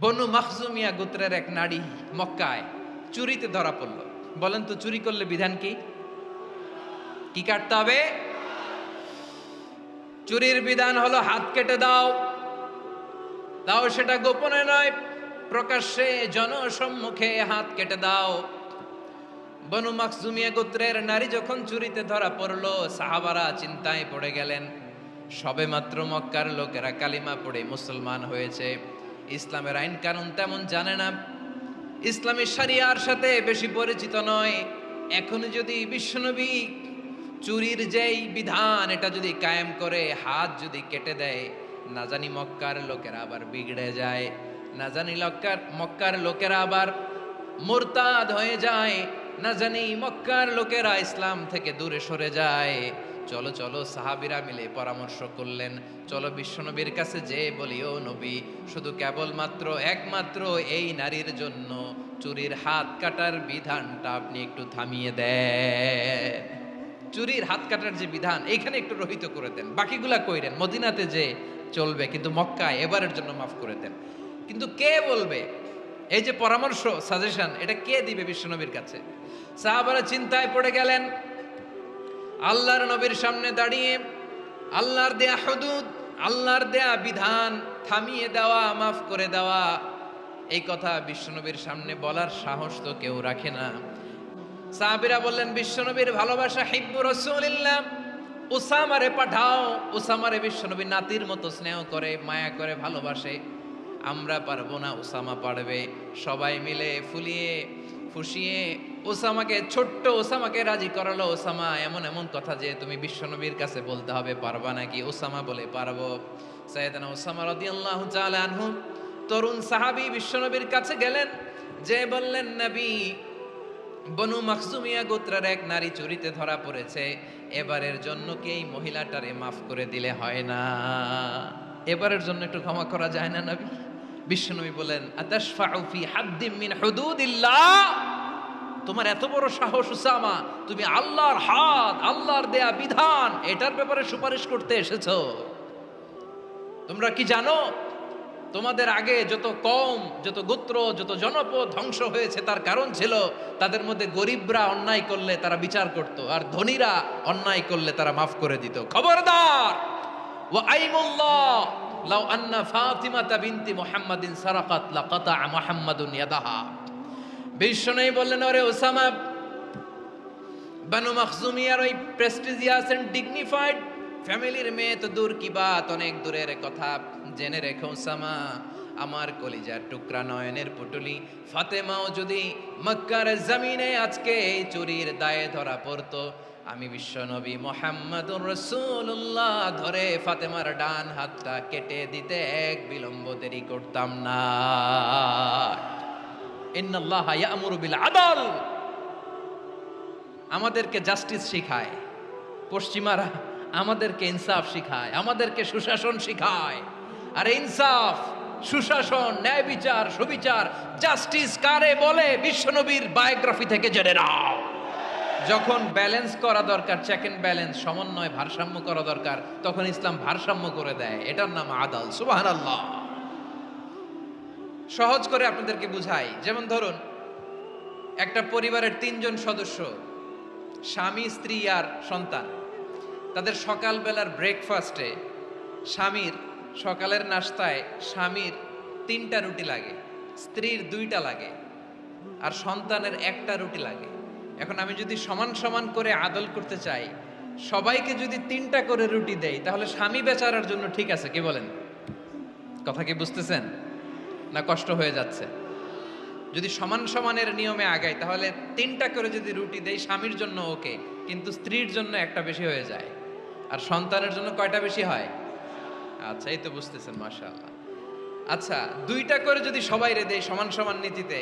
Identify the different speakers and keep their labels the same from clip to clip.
Speaker 1: বনু মাখজুমিয়া গোত্রের এক নারী মক্কায় চুরিতে ধরা পড়ল। বলেন তো চুরি করলে বিধান কি? কি কাটতে হবে? চুরির বিধান হলো হাত কেটে দাও। তাও সেটা গোপনে নয়, প্রকাশ্যে জনসম্মুখে হাত কেটে দাও। বনু মাখজুমিয়া গোত্রের নারী যখন চুরিতে ধরা পড়লো, সাহাবারা চিন্তায় পড়ে গেলেন। সবেমাত্র মক্কার লোকেরা কালিমা পড়ে মুসলমান হয়েছে, ইসলামের আইন কানুন তেমন জানে না, ইসলামী শরিয়ার সাথে বেশি পরিচিত নয়। এখন যদি বিশ্বনবী চুরির যেই বিধান এটা যদি কায়েম করে হাত যদি কেটে দেয়, না জানি মক্কার লোকেরা আবার বিগড়ে যায়, না জানি মক্কার লোকেরা আবার মুরতাদ হয়ে যায়, না জানি মক্কার লোকেরা ইসলাম থেকে দূরে সরে যায়। চলো চলো, সাহাবীরা মিলে পরামর্শ করলেন, চলো বিশ্বনবীর কাছে যে বলি, ও নবী, শুধু কেবলমাত্র একমাত্র এই নারীর জন্য চুরির হাত কাটার বিধানটা আপনি একটু থামিয়ে দেন। চুরির হাত কাটার যে বিধান এইখানে একটু রহিত করে দেন, বাকিগুলা কইরেন মদিনাতে যে চলবে, কিন্তু মক্কায় এবারের জন্য মাফ করে দেন। কিন্তু কে বলবে? এই যে পরামর্শ, সাজেশন, এটা কে দিবে বিশ্বনবীর কাছে? সাহাবারা চিন্তায় পড়ে গেলেন। আল্লাহর নবীর সামনে দাঁড়িয়ে আল্লাহর দেয়া হুদুদ, আল্লাহর দেয়া বিধান থামিয়ে দেওয়া, মাফ করে দেওয়া, এই কথা বিশ্বনবীর সামনে বলার সাহস তো কেউ রাখে না। সাহাবীরা বললেন, বিশ্বনবীর ভালোবাসা, হিব্বু রাসূলিল্লাহ, উসামারে পাঠাও। উসামারে বিশ্বনবী নাতির মতো স্নেহ করে, মায়া করে, ভালোবাসে। আমরা পারবো না, উসামা পারবে। সবাই মিলে ফুলিয়ে ফুসিয়ে ওসামাকে, ছোট্ট ওসামাকে রাজি করালো। ওসামা, এমন এমন কথা যে তুমি বিশ্বনবীর কাছে বলতে হবে, পারবা নাকি? ওসামা বলে, পারবো। সাইয়েদনা ওসামা রাদিয়াল্লাহু তাআলা আনহু তরুণ সাহাবী বিশ্বনবীর কাছে গেলেন, যে বললেন, নবী, বনু মাখজুমিয়া গোত্রের এক নারী চুরিতে ধরা পড়েছে, এবারের জন্য কি এই মহিলাটারে মাফ করে দিলে হয় না? এবারের জন্য একটু ক্ষমা করা যায় না নবী? বিশ্বনবী বলেন, আতাশফাউ ফি হাদ্দিম মিন হুদুদিল্লাহ, তোমার এত বড় সাহস উসামা, তুমি আল্লাহর হাত, আল্লাহর দেয়া বিধান, এটার ব্যাপারে সুপারিশ করতে এসেছো? তোমরা কি জানো তোমাদের আগে যত কওম, যত গোত্র, যত জনপদ ধ্বংস হয়েছে তার কারণ ছিল তাদের মধ্যে গরিবরা অন্যায় করলে তারা বিচার করত, আর ধনীরা অন্যায় করলে তারা মাফ করে দিত। খবরদার! ওয়া আইমুল্লাহ লাউ আন্না ফাতিমাতা বিনতি মুহাম্মাদিন সারাকাত লাকাতা মুহাম্মাদুন ইয়াদাহা। বিশ্বনবী বললেন, ওরে ওসামা, বানু মাখজুমিয়ার ওই প্রেস্টিজিয়াস এন্ড ডিগনিফাইড ফ্যামিলির মেয়ে তো দূর কি বাত, অনেক দূরের কথা। জেনে রেখো ওসামা, আমার কলিজার টুকরা, নয়নের পুটুলি ফাতেমাও যদি মক্কার জমিনে আজকে এই চুরির দায়ে ধরা পড়তো, আমি বিশ্বনবী মুহাম্মাদুর রাসূলুল্লাহ ধরে ফাতেমার ডান হাতটা কেটে দিতে এক বিলম্ব দেরি করতাম না। ইন্নাল্লাহা ইয়া'মুরু বিল আদল, আমাদেরকে জাস্টিস শিখায় পশ্চিমারা, আমাদেরকে ইনসাফ শিখায়, আমাদেরকে সুশাসন শিখায়। আর ইনসাফ, সুশাসন, ন্যায় বিচার, সুবিচার, জাস্টিস কারে বলে বিশ্বনবীর বায়োগ্রাফি থেকে জেনে নাও। যখন ব্যালেন্স করা দরকার, চেক এন্ড ব্যালেন্স, সমন্বয়, ভারসাম্য করা দরকার, তখন ইসলাম ভারসাম্য করে দেয়। এটার নাম আদাল। সুবহানাল্লাহ। সহজ করে আপনাদেরকে বুঝাই, যেমন ধরুন একটা পরিবারের 3 জন সদস্য, স্বামী, স্ত্রী আর সন্তান। তাদের সকালবেলার ব্রেকফাস্টে স্বামীর, সকালের নাস্তায় স্বামীর 3টা রুটি লাগে, স্ত্রীর 2টা লাগে, আর সন্তানের 1টা রুটি লাগে। এখন আমি যদি সমান সমান করে আদল করতে চাই, সবাইকে যদি 3টা করে রুটি দেই, তাহলে স্বামী বেচারার জন্য ঠিক আছে? কি বলেন? কথা কি বুঝতেছেন না কষ্ট হয়ে যাচ্ছে? যদি সমান সমানের নিয়মে আগাই, তাহলে 3টা করে যদি রুটি দেই, স্বামীর জন্য ওকে, কিন্তু স্ত্রীর জন্য 1টা বেশি হয়ে যায়। আর সন্তানের জন্য কয়টা বেশি হয়? আচ্ছা, এই তো বুঝতেছেন, মাশাআল্লাহ। আচ্ছা, 2টা করে যদি সবাই দেই সমান সমান নীতিতে,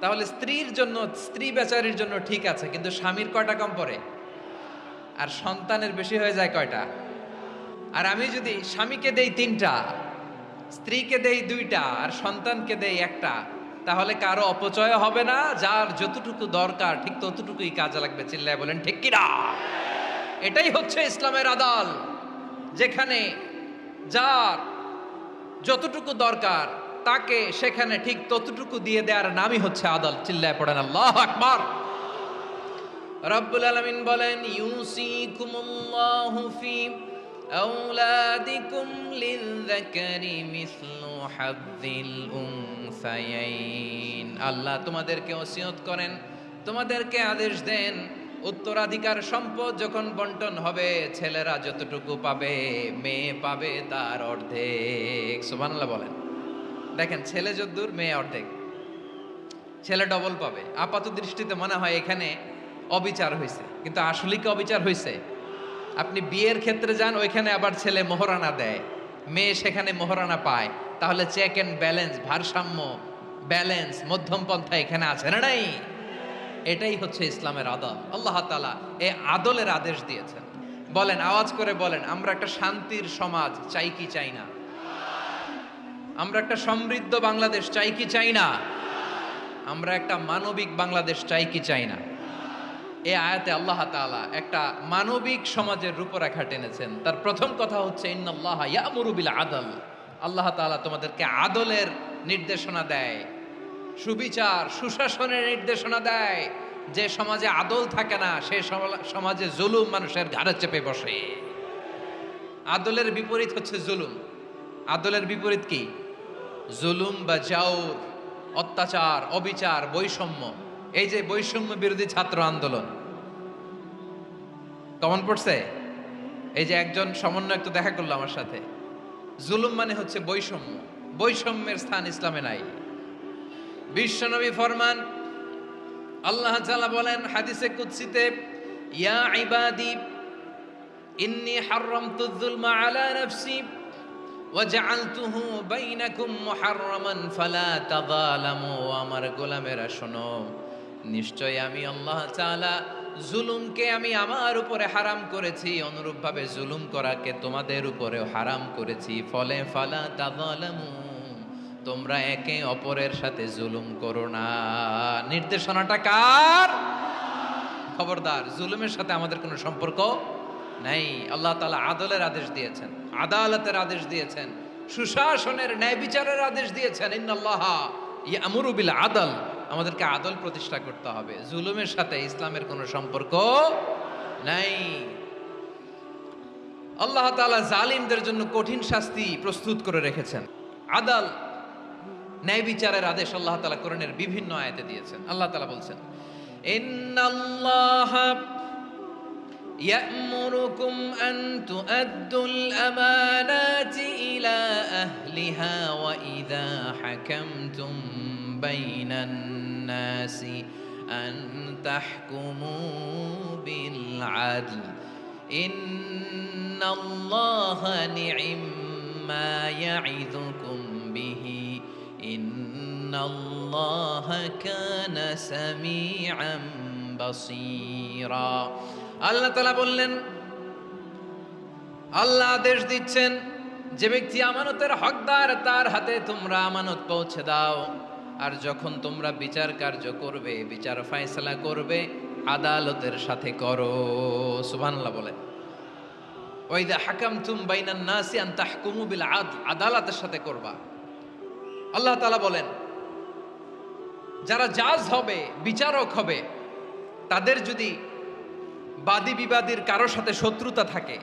Speaker 1: তাহলে স্ত্রীর জন্য, স্ত্রী বেচারির জন্য ঠিক আছে, কিন্তু স্বামীর কয়টা কম পড়ে? আর সন্তানের বেশি হয়ে যায় কয়টা? আর আমি যদি স্বামীকে দেই 3টা, স্ত্রীকে দেই 2টা, আর সন্তানকে দেই 1টা, তাহলে কারো অপচয় হবে না, যার যতটুকু দরকার ঠিক ততটুকুই কাজে লাগবে। চিল্লায় বলেন ঠিক কিনা? এটাই হচ্ছে ইসলামের আদাল, যেখানে যার যতটুকু দরকার তাকে সেখানে ঠিক ততটুকু দিয়ে দেওয়ার নামই হচ্ছে আদল। চিল্লায় পড়েন আল্লাহু আকবার। রব্বুল আলামিন বলেন, ইউসিকুমুল্লাহু ফি আওলাদিকুম লিযযাকারি মিসলু হাযযিল উনসায়াইন। আল্লাহ তোমাদেরকে ওসিয়ত করেন, তোমাদেরকে আদেশ দেন, উত্তরাধিকার সম্পদ যখন বন্টন হবে ছেলেরা যতটুকু পাবে মেয়ে পাবে তার অর্ধেক। সুবহানাল্লাহ বলেন। দেখেন, ছেলে যদ্দূর মেয়ে অর্ধেক, ছেলে ডবল পাবে। আপাত দৃষ্টিতে মনে হয় এখানে অবিচার হয়েছে, কিন্তু আসলে কি অবিচার হয়েছে? আপনি বিয়ের ক্ষেত্রে যান, ওইখানে আবার ছেলে মোহরানা দেয়, মেয়ে সেখানে মোহরানা পায়। তাহলে চেক এন্ড ব্যালেন্স, ভারসাম্য, ব্যালেন্স, মধ্যম পন্থা এখানে আছে না নাই? এটাই হচ্ছে ইসলামের আদল। আল্লাহ তাআলা এই আদলের আদেশ দিয়েছেন। বলেন, আওয়াজ করে বলেন, আমরা একটা শান্তির সমাজ চাই কি চাই না? আমরা একটা সমৃদ্ধ বাংলাদেশ চাই কি চাই না? আমরা একটা মানবিক বাংলাদেশ চাই কি চাই না? এই আয়াতে আল্লাহ তাআলা একটা মানবিক সমাজের রূপরেখা টেনেছেন। তার প্রথম কথা হচ্ছে, ইন্নাল্লাহা ইয়ামুরু বিল আদল। আল্লাহ তাআলা তোমাদেরকে আদলের নির্দেশনা দেয়, সুবিচার সুশাসনের নির্দেশনা দেয়। যে সমাজে আদল থাকে না সে সমাজে জুলুম মানুষের ঘাড়ে চেপে বসে। আদলের বিপরীত হচ্ছে জুলুম। আদলের বিপরীত কি? জুলুম বা জাওর, অত্যাচার, অবিচার, বৈষম্য। এই যে বৈষম্য বিরোধী ছাত্র আন্দোলন কমন পড়ছে, এই যে একজন সমন্বয়ক তো দেখা করলো আমার সাথে। জুলুম মানে হচ্ছে বৈষম্য, বৈষম্যের স্থান ইসলামে নাই। বিশ্বনবী ফরমান, আল্লাহ তাআলা বলেন হাদিসে কুদসিতে, ইয়া ইবাদি ইন্নী হারামতুয যুলমা আলা নাফসি ওয়া জাআলতুহু বাইনাকুম মুহাররামান ফালা তাযালামু। আমার গোলামেরা শোনো, নিশ্চয় আমি আল্লাহ তাআলা জুলুমকে আমি আমার উপরে হারাম করেছি, অনুরূপভাবে জুলুম করাকে তোমাদের উপরেও হারাম করেছি। ফলে ফালা তাযালামু, তোমরা একে অপরের সাথে জুলুম করো না। নির্দেশনাটা কার? খবরদার, জুলুমের সাথে আমাদের কোনো সম্পর্ক নাই। আল্লাহ তাআলা আদলের আদেশ দিয়েছেন, আদালতের আদেশ দিয়েছেন, সুশাসনের, ন্যায় বিচারের আদেশ দিয়েছেন। ইন্নাল্লাহা ইয়ামুরু বিল আদল। আমাদেরকে আদল প্রতিষ্ঠা করতে হবে। জুলুমের সাথে ইসলামের কোনো সম্পর্ক নাই। আল্লাহ তাআলা জালিমদের জন্য কঠিন শাস্তি প্রস্তুত করে রেখেছেন। আদল, ন্যায় বিচারের আদেশ আল্লাহ তাআলা কোরআনের বিভিন্ন আয়াতে দিয়েছেন। আল্লাহ তাআলা বলছেন, ইন্নাল্লাহা ইয়া'মুরুকুম আন তু'আদ্দুল আমানাতি ইলা আহলিহা ওয়া ইযা হাকামতুম বাইনান নাসি আন তাহকুমু বিল আদল ইন্নাল্লাহা নি'ম্মা ইয়া'iযুকুম বিহি ইন্নাল্লাহা কানা সামিআন বাসীরা। আল্লাহ তাআলা বললেন, আল্লাহ আদেশ দিচ্ছেন, যে ব্যক্তি আমানতের হকদার তার হাতে তোমরা আমানত পৌঁছে দাও। আর যখন তোমরা বিচার কার্য করবে, বিচার ফয়সালা করবে, আদালতের সাথে করো। সুবহানাল্লাহ বলেন। ওয়া ইযা হাকামতুম বাইনান নাসি আন তাহকুমু বিল আদল, আদালতের সাথে করবা। আল্লাহ তাআলা বলেন, যারা জাজ হবে, বিচারক হবে, তাদের যদি বাদী বিবাদীর কারো সাথে শত্রুতা থাকে,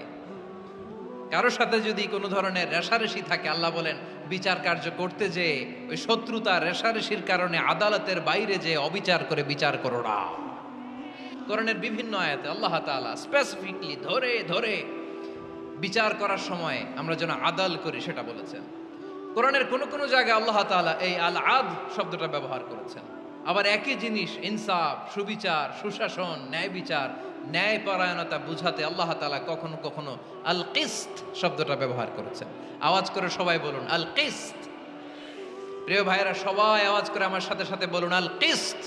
Speaker 1: কারো সাথে যদি কোনো ধরনের রেষারেষি থাকে, আল্লাহ বলেন বিচার কার্য করতে যে ওই শত্রুতা রেষারেষির কারণে আদালতের বাইরে যে অবিচার করে বিচার করো না। কোরআনের বিভিন্ন আয়াতে আল্লাহ তাআলা স্পেসিফিকলি ধরে ধরে বিচার করার সময় আমরা যেন আদাল করি সেটা বলেছেন। কোরআনের কোন কোন জায়গায় আল্লাহ তাআলা এই আল আদ শব্দটা ব্যবহার করেছেন। আবার একই জিনিস ইনসাফ, সুবিচার, সুশাসন, ন্যায় বিচার, ন্যায় পরায়ণতা বুঝাতে আল্লাহ তাআলা কখনো কখনো আল কিসত শব্দটা ব্যবহার করেছেন। আওয়াজ করে সবাই বলুন আল কিসত। প্রিয় ভাইরা, সবাই আওয়াজ করে আমার সাথে সাথে বলুন আল কিসত।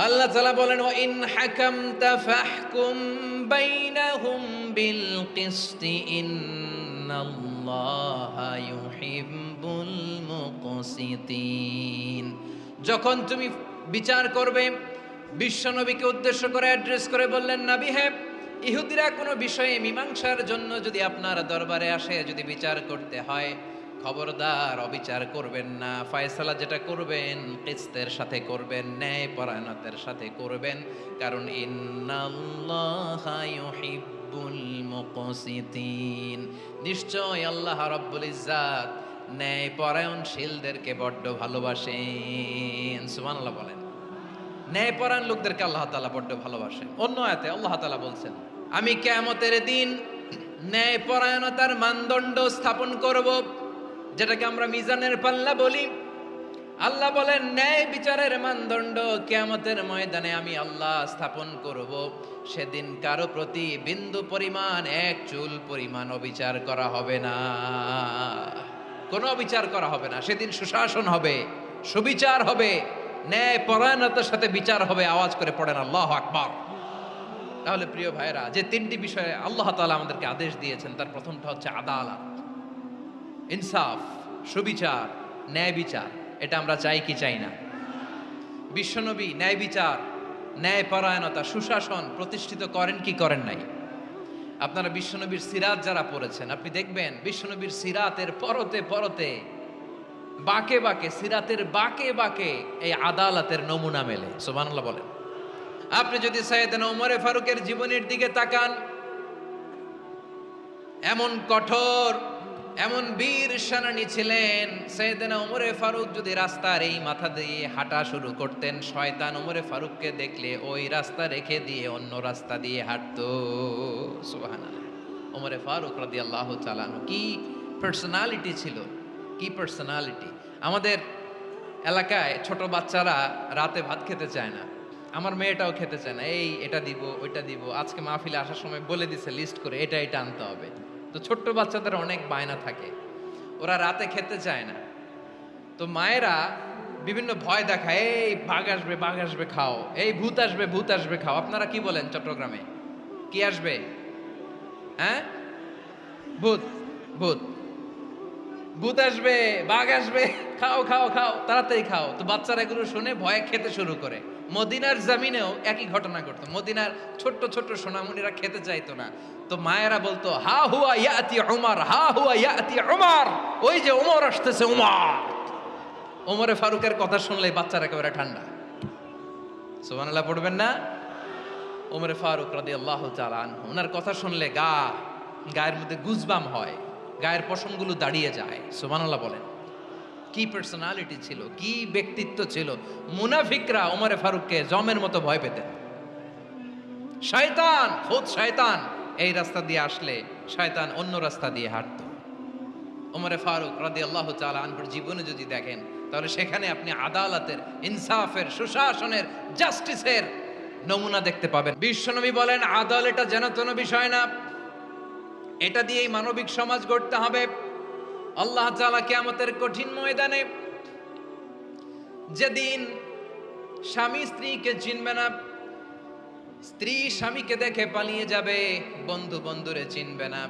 Speaker 1: আল্লাহ তাআলা বলেন, ওয়া ইন হাকামতা ফাহকুম বাইনাহুম বিল কিসতি ইন্নাল্লাহা ইউহিব্বুল মুকসিতিন। যখন তুমি বিচার করবে, বিশ্বনবীকে উদ্দেশ্য করে অ্যাড্রেস করে বললেন, নবী হে, ইহুদিরা কোনো বিষয়ে মীমাংসার জন্য যদি আপনার দরবারে আসে, যদি বিচার করতে হয়, খবরদার অবিচার করবেন না, ফয়সালা যেটা করবেন কিসতের সাথে করবেন, ন্যায় পরায়ণতার সাথে করবেন, কারণ ইন্নাল্লাহা ইউহিব্বুল মুকসিতিন, নিশ্চয় আল্লাহ রাব্বুল ইজ্জাত ন্যায় পরায়ণশীলদেরকে বড্ড ভালোবাসেন। সুবহানাল্লাহ বলেন। ন্যায় পরায়ণ লোকদেরকে আল্লাহ তাআলা বড্ড ভালোবাসেন। অন্য আয়াতে আল্লাহ তাআলা বলছেন, আমি কিয়ামতের দিন ন্যায় পরায়ণতার মানদণ্ড স্থাপন করব, যেটাকে আমরা মিজানের পাল্লা বলি। আল্লাহ বলেন ন্যায় বিচারের মানদণ্ড কিয়ামতের ময়দানে আমি আল্লাহ স্থাপন করব। সেদিন কারো প্রতি বিন্দু পরিমাণ, এক চুল পরিমাণ অবিচার করা হবে না, কোনো অবিচার করা হবে না। সেদিন সুশাসন হবে, সুবিচার হবে, ন্যায় পরায়ণতার সাথে বিচার হবে। আওয়াজ করে পড়েন আল্লাহু আকবার। তাহলে প্রিয় ভাইরা, যে তিনটি বিষয়ে আল্লাহ তাআলা আমাদেরকে আদেশ দিয়েছেন, তার প্রথমটা হচ্ছে আদালত, ইনসাফ, সুবিচার, ন্যায় বিচার। এটা আমরা চাই কি চাই না? বিশ্বনবী ন্যায় বিচার, ন্যায় পরায়ণতা, সুশাসন প্রতিষ্ঠিত করেন কি করেন নাই? আপনারা বিশ্বনবীর সিরাত যারা পড়েছেন, আপনি দেখবেন বিশ্বনবীর সিরাতের পরতে পরতে, বাঁকে বাঁকে, সিরাতের বাঁকে বাঁকে এই আদালতের নমুনা মেলে। সুবহানাল্লাহ বলেন। আপনি যদি সাইয়েদনা ওমরে ফারুকের জীবনের দিকে তাকান, এমন কঠোর, এমন বীর সেনানী ছিলেন। সাইয়েদনা ওমরে ফারুক যদি রাস্তার এই মাথা দিয়ে হাঁটা শুরু করতেন, শয়তান ওমরে ফারুককে দেখলে ওই রাস্তা রেখে দিয়ে অন্য রাস্তা দিয়ে হাঁটতো। সুবহানাল্লাহ। ওমরে ফারুক রাদিয়াল্লাহু তাআলা আনহু কি পার্সোনালিটি ছিল, কি পার্সোনালিটি! আমাদের এলাকায় ছোট বাচ্চারা রাতে ভাত খেতে চায় না, আমার মেয়েটাও খেতে চায় না। এই এটা দিব, ওইটা দিব, আজকে মাহফিলে আসার সময় বলে দিছে লিস্ট করে এটা এটা আনতে হবে। তো ছোট্ট বাচ্চাদের অনেক বায়না থাকে, ওরা রাতে খেতে চায় না। তো মায়েরা বিভিন্ন ভয় দেখায়, এই বাঘ আসবে, বাঘ আসবে খাও, এই ভূত আসবে, ভূত আসবে খাও। আপনারা কি বলেন চট্টগ্রামে? কি আসবে? হ্যাঁ, ভূত, ভূত, ভূত আসবে, বাঘ আসবে, খাও খাও খাও, তাড়াতাড়ি খাও। তো বাচ্চারা এগুলো শুনে ভয়ে খেতে শুরু করে। মদিনার জমিনেও একই ঘটনা ঘটতো। মদিনার ছোট্ট ছোট্ট সোনামণিরা খেতে চাইতো না, তো মায়েরা বলতো হা হুয়া ইয়াতি উমর, হা হুয়া ইয়াতি উমর, ওই যে ওমর আসতেছে, ওমর। ওমরে ফারুকের কথা শুনলে বাচ্চারা একেবারে ঠান্ডা। সুবহানাল্লাহ পড়বেন না? ওমরে ফারুক রাদিয়াল্লাহু তাআলা আনহু, ওনার কথা শুনলে গায়ের মধ্যে গুজবাম হয়, গায়ের পশমগুলো দাঁড়িয়ে যায়। সুবহানাল্লাহ বলেন। কি পার্সোনালিটি ছিল, কি ব্যক্তিত্ব ছিল! মুনাফিকরা ওমরে ফারুককে জমের মতো ভয় পেতেন। শয়তান, খুদ শয়তান এই রাস্তা দিয়ে আসলে শয়তান অন্য রাস্তা দিয়ে হাঁটতো। ওমরে ফারুক রাদিয়াল্লাহু তাআলা আনহুর জীবনে যদি দেখেন, তাহলে সেখানে আপনি আদালতের, ইনসাফের, সুশাসনের, জাস্টিসের নমুনা দেখতে পাবেন। বিশ্বনবী বলেন আদালত এটা যেন তেন বিষয় না, এটা দিয়েই মানবিক সমাজ গড়তে হবে। আল্লাহ তাআলা কিয়ামতের কঠিন ময়দানে, যেদিন স্বামী স্ত্রীকে চিনবে না, স্ত্রী স্বামীকে দেখে পালিয়ে যাবে, বন্ধু বন্ধুরে চিনবে না,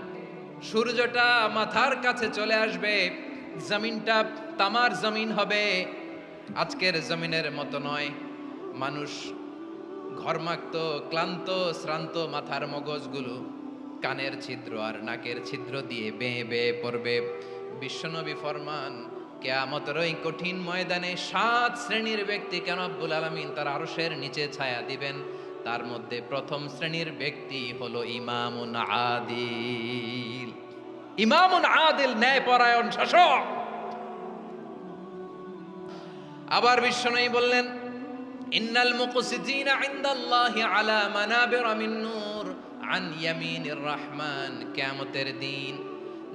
Speaker 1: সূর্যটা মাথার কাছে চলে আসবে, জমিনটা তামার জমিন হবে, আজকের জমিনের মতো নয়। মানুষ ঘর্মাক্ত, ক্লান্ত, শ্রান্ত মাথার মগজগুলো কানের ছিদ্র আর নাকের ছিদ্র দিয়ে বেয়ে বেয়ে পড়বে। বিশ্বনবী ফরমান কিয়ামতের ওই কঠিন ময়দানে 7 শ্রেণীর ব্যক্তিকে রব্বুল আলামিন তার আরশের নিচে ছায়া দিবেন। তার মধ্যে প্রথম শ্রেণীর ব্যক্তি হলো ইমামুন আদিল। ইমামুন আদিল, ন্যায়পরায়ণ শাসক। আবার বিশ্বনবী বললেন ইন্নাল মুকসিতিনা ইনদাল্লাহি আলা মানাবিরা মিন নূর আন ইয়ামিনির রহমান। কিয়ামতের দিন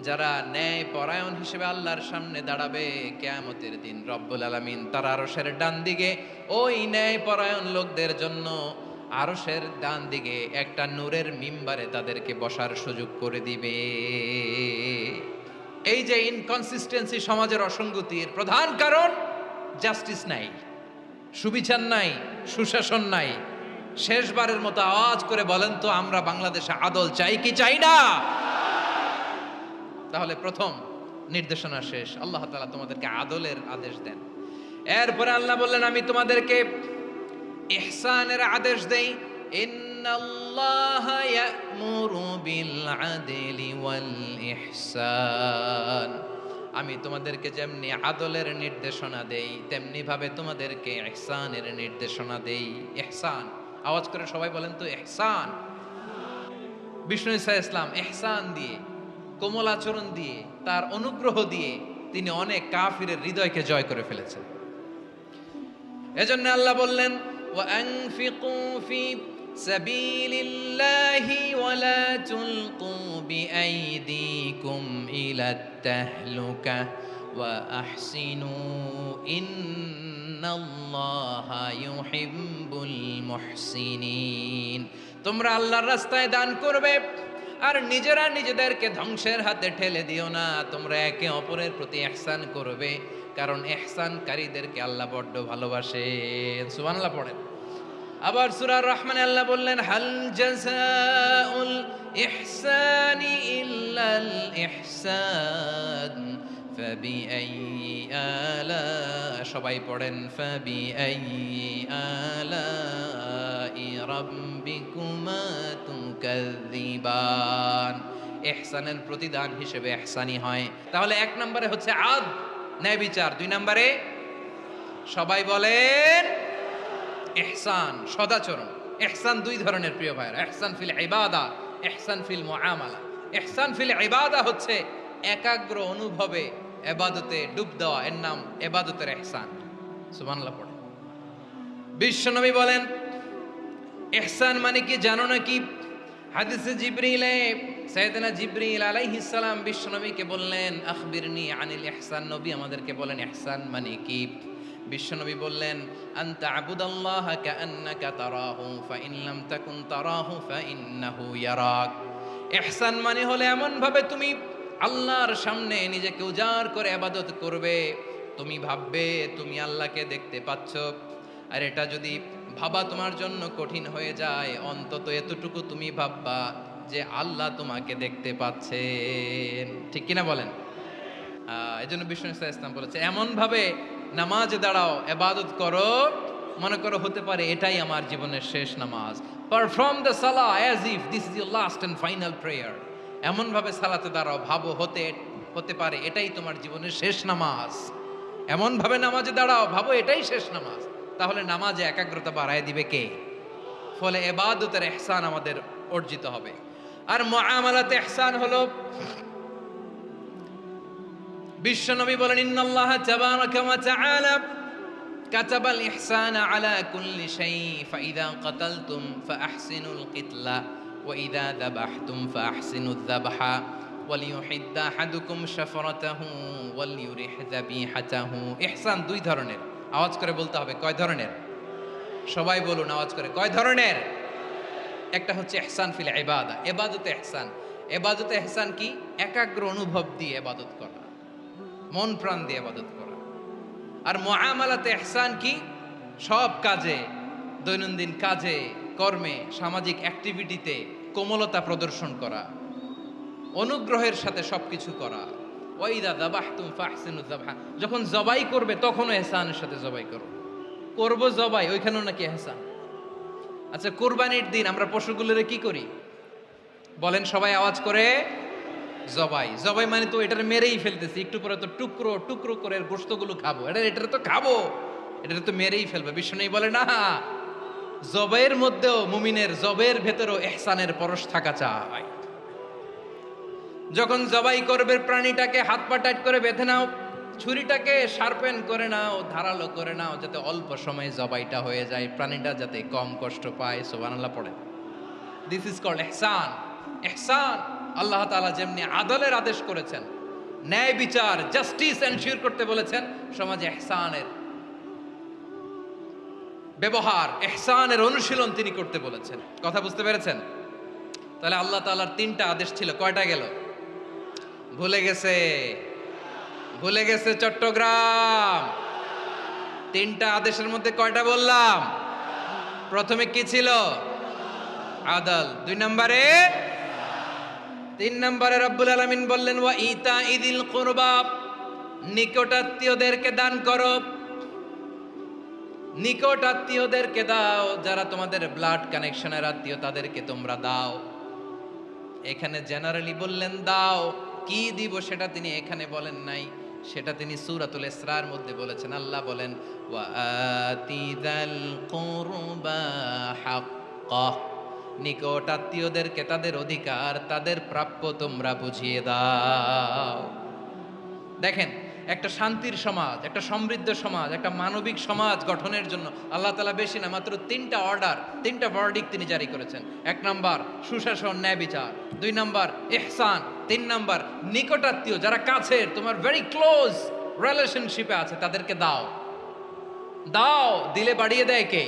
Speaker 1: যারা ন্যায় পরায়ণ হিসেবে আল্লাহর সামনে দাঁড়াবে, কিয়ামতের দিন রব্বুল আলামিন তার আরশের ডান দিকে ওই ন্যায় পরায়ণ লোকদের জন্য আরশের ডান দিকে একটা নূরের মিম্বারে তাদেরকে বসার সুযোগ করে দিবে। এই যে ইনকনসিস্টেন্সি, সমাজের অসঙ্গতির প্রধান কারণ জাস্টিস নাই, সুবিচার নাই, সুশাসন নাই। শেষবারের মতো আওয়াজ করে বলেন তো, আমরা বাংলাদেশে আদল চাই কি চাই না? তাহলে প্রথম নির্দেশনা শেষ, আল্লাহ তাআলা তোমাদেরকে আদলের আদেশ দেন। এরপরে আল্লাহ বললেন আমি তোমাদেরকে ইহসানের আদেশ দেই। ইন্নাল্লাহা ইয়া'মুরু বিল আদলি ওয়াল ইহসান। আমি তোমাদেরকে যেমনি আদলের নির্দেশনা দেই তেমনি ভাবে তোমাদেরকে ইহসানের নির্দেশনা দেই। ইহসান, আওয়াজ করে সবাই বলেন তো ইহসান। বিষ্ণু ঈসা ইসলাম ইহসান দিয়ে, কোমল আচরণ দিয়ে, তার অনুগ্রহ দিয়ে তিনি অনেক কাফিরের হৃদয়কে জয় করে ফেলেছেন। এজন্য আল্লাহ বললেন ওয়ানফিকু ফি সাবিলিল্লাহি ওয়ালা তুলকু বিআইদিকুম ইলাত তাহলুকা ওয়া আহসিনু ইন্নাল্লাহা ইউহিব্বুল মুহসিনিন। তোমরা আল্লাহর রাস্তায় দান করবে আর নিজেরা নিজেদেরকে ধ্বংসের হাতে ঠেলে দিও না। তোমরা একে অপরের প্রতি ইহসান করবে, কারণ ইহসানকারীদেরকে আল্লাহ বড্ড ভালোবাসেন। সুবহানাল্লাহ পড়েন। আবার সূরা রহমানে আল্লাহ বললেন হাল জাযাউল ইহসানি ইল্লাল ইহসান ফাবিআইয়ি আলা, সবাই পড়েন ফাবিআইয়ি আলাই রাব্বিকুমা তুকাযযিবান। ইহসানের প্রতিদান হিসেবে ইহসানি হয়। তাহলে এক নম্বরে হচ্ছে আদ, ন্যায় বিচার। দুই নম্বরে সবাই বলেন ইহসান, সদাচরণ। ইহসান দুই ধরনের প্রিয় ভাইরা, ইহসান ফিল ইবাদা, ইহসান ফিল মুআমালা। ইহসান ফিল ইবাদা হচ্ছে একাগ্র অনুভবে ইবাদতে ডুব দেওয়া, এর নাম ইবাদতের ইহসান। সুবহানাল্লাহ পড়ে। বিশ্বনবী বলেন ইহসান মানে কি জানো নাকি? হাদিসে জিবরিলে সাইয়েদনা জিবরিল আলাইহিস সালাম বিশ্বনবীকে বললেন আখবিরনি আনিল ইহসান। নবী আমাদেরকে বলেন ইহসান মানে কি? বিশ্বনবী বললেন আনতা আবুদাল্লাহা কাআন্নাকা তারাহু ফাইন লাম তাকুন তারাহু ফাইন্নাহু ইয়ারাক। ইহসান মানে হলো এমন ভাবে তুমি আল্লাহর সামনে নিজেকে উজাড় করে ইবাদত করবে, তুমি ভাববে তুমি আল্লাহকে দেখতে পাচ্ছ। আর এটা যদি ভাবা তোমার জন্য কঠিন হয়ে যায়, অন্তত এতটুকু তুমি ভাববা যে আল্লাহ তোমাকে দেখতে পাচ্ছেন। ঠিক কিনা বলেন? এই জন্য বিষ্ণু ইসলাম বলেছে এমন ভাবে নামাজে দাঁড়াও, ইবাদত করো, মনে করো হতে পারে এটাই আমার জীবনের শেষ নামাজ। পারফর্ম দ্য সালাহ as if this is your last and final prayer. এমন ভাবে সালাতে দাঁড়াও, ভাবো হতে পারে এটাই তোমার জীবনের শেষ নামাজ। এমন ভাবে নামাজে দাঁড়াও, ভাবো এটাই শেষ নামাজ। তাহলে নামাজে একাগ্রতা বাড়ায় দিবে কে? ফলে ইবাদতের ইহসান আমাদের অর্জিত হবে। আর মুআমালাতে ইহসান হলো, বিশ্বনবী বলেন ইন্নাল্লাহা তাবারাকা ওয়া তাআলা কাতাবাল ইহসানা আলা কুল্লি শাই ফাইদা কাতালতুম ফাআহসিনুল কিতলা ওয়া ইযা যাবাহতুম ফাআহসিনুয যাবহা ওয়ালিয়ুহিদ্দা আহাদুকুম শাফরাতাহু ওয়ালিয়ুরিহ যাবিহাতাহু। ইহসান দুই ধরনের। আওয়াজ করে বলতে হবে কয় ধরনের? সবাই বলুন আওয়াজ করে, কয় ধরনের? একটা হচ্ছে ইহসান ফিল ইবাদা, ইবাদতে ইহসান। ইবাদতে ইহসান কি? একাগ্র অনুভব দিয়ে ইবাদত করা, মন প্রাণ দিয়ে ইবাদত করা। আর মুআমালাতে ইহসান কি? সব কাজে, দৈনন্দিন কাজে, কর্মে, সামাজিক অ্যাক্টিভিটিতে কোমলতা প্রদর্শন করা, অনুগ্রহের সাথে সবকিছু করা। ওয়াইদা যাবাহতুম ফাহসিনুয যাবহা, যখন জবাই করবে তখনও ইহসানের সাথে জবাই করো। করব জবাই, ওইখানেও নাকি ইহসান। আচ্ছা, কুরবানির দিন আমরা পশুগুলোরে কি করি বলেন সবাই আওয়াজ করে? জবাই। জবাই মানে তো এটারে মেরেই ফেলতেছি, একটু পরে তো টুকরো টুকরো করে গোশতগুলো খাবো, এটারে তো খাবো, এটারে তো মেরেই ফেলবে। বিষ্ণু বলে না, জবাইয়ের মধ্যেও মুমিনের জবের ভেতরেও ইহসানের পরশ থাকা চাই। যখন জবাই করবে প্রাণীটাকে হাত পা টাইট করে বেঁধে নাও, ছুরিটাকে শার্পেন করে নাও, ধারালো করে নাও, যাতে অল্প সময়ে জবাইটা হয়ে যায়, প্রাণীটা যাতে কম কষ্ট পায়। সুবহানাল্লাহ পড়ে। দিস ইজ কল্ড ইহসান। ইহসান আল্লাহ তাআলা যেমনি আদলের আদেশ করেছেন, ন্যায় বিচার, জাস্টিস এনশিওর করতে বলেছেন, সমাজে ইহসানের ব্যবহার, ইহসানের অনুশীলন তিনি করতে বলেছেন। কথা বুঝতে পেরেছেন? তাহলে আল্লাহ তাআলার তিনটা আদেশ ছিল, কয়টা গেল? ভুলে গেছে, ভুলে গেছে চট্টগ্রাম। তিনটা আদেশের মধ্যে কয়টা বললাম? প্রথমে কি ছিল? আদল। দুই নম্বরে, তিন নম্বরে রব্বুল আলামিন বললেন ওয়া ইতা ইদিল কুরবা, নিকটাত্মীয়দেরকে দান করো। নিকট আত্মীয়দেরকে দাও, যারা তোমাদের ব্লাড কানেকশনের আত্মীয় তাদেরকে তোমরা দাও। এখানে জেনারেলি বললেন দাও, কি দিব সেটা তিনি এখানে বলেন নাই। সেটা তিনি সূরাতুল ইসরার মধ্যে বলেছেন। আল্লাহ বলেন, ওয়া আতিযাল কুরবা হাক্কাহ, নিকট আত্মীয়দেরকে তাদের অধিকার, তাদের প্রাপ্য তোমরা বুঝিয়ে দাও। দেখেন, একটা শান্তির সমাজ, একটা সমৃদ্ধ সমাজ, একটা মানবিক সমাজ গঠনের জন্য আল্লাহ তাআলা বেশি না, মাত্র 3টা অর্ডার, 3টা ভার্ডিক্ট তিনি জারি করেছেন। 1 নাম্বার সুশাসন, ন্যায় বিচার। 2 নাম্বার ইহসান। 3 নাম্বার নিকটাত্মীয়, যারা কাছের, তোমার ভেরি ক্লোজ রিলেশনশিপে আছে, তাদেরকে দাও। দাও, দিলে বাড়িয়ে দেয় কে?